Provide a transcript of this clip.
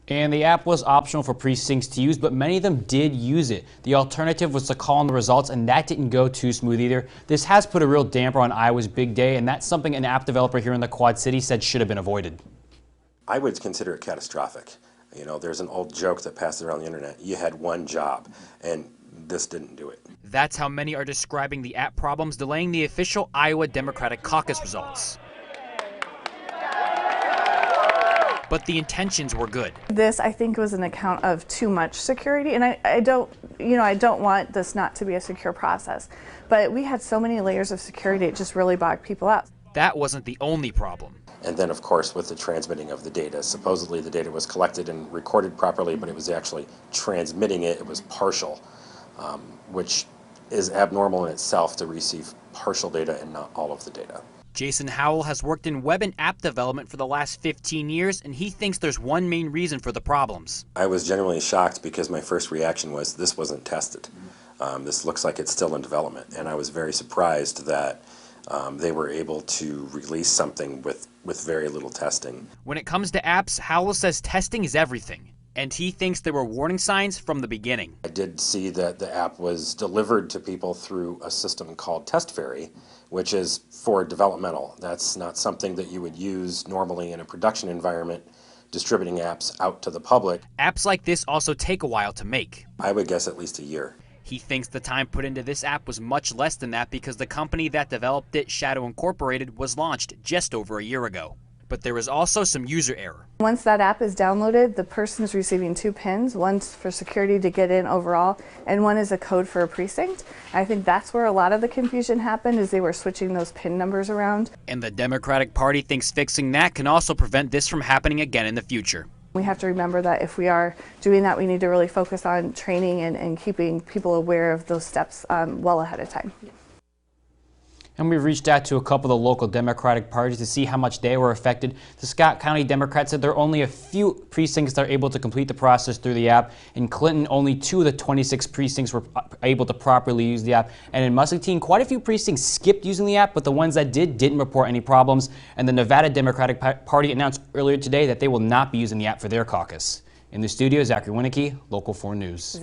And the app was optional for precincts to use, but many of them did use it. The alternative was to call in the results, and that didn't go too smooth either. This has put a real damper on Iowa's big day, and that's something an app developer here in the Quad Cities said should have been avoided. I would consider it catastrophic. You know, there's an old joke that passes around the internet. You had one job, and this didn't do it. That's how many are describing the app problems delaying the official Iowa Democratic Caucus results. But the intentions were good. This, I think, was an account of too much security, and I don't want this not to be a secure process. But we had so many layers of security, it just really bogged people out. That wasn't the only problem. And then, of course, with the transmitting of the data, supposedly the data was collected and recorded properly, but it was actually transmitting it. It was partial, which is abnormal in itself to receive partial data and not all of the data. Jason Howell has worked in web and app development for the last 15 years, and he thinks there's one main reason for the problems. I was genuinely shocked because my first reaction was this wasn't tested. This looks like it's still in development, and I was very surprised that they were able to release something with very little testing. When it comes to apps, Howell says testing is everything, and he thinks there were warning signs from the beginning. I did see that the app was delivered to people through a system called Test Ferry, which is for developmental. That's not something that you would use normally in a production environment, distributing apps out to the public. Apps like this also take a while to make. I would guess at least a year. He thinks the time put into this app was much less than that because the company that developed it, Shadow Incorporated, was launched just over a year ago. But there was also some user error. Once that app is downloaded, the person is receiving 2 pins, one's for security to get in overall, and one is a code for a precinct. I think that's where a lot of the confusion happened, is they were switching those pin numbers around. And the Democratic Party thinks fixing that can also prevent this from happening again in the future. We have to remember that if we are doing that, we need to really focus on training and keeping people aware of those steps well ahead of time. And we've reached out to a couple of the local Democratic parties to see how much they were affected. The Scott County Democrats said there are only a few precincts that are able to complete the process through the app. In Clinton, only 2 of the 26 precincts were able to properly use the app. And in Muscatine, quite a few precincts skipped using the app, but the ones that didn't report any problems. And the Nevada Democratic Party announced earlier today that they will not be using the app for their caucus. In the studio, Zachary Winicky, Local 4 News.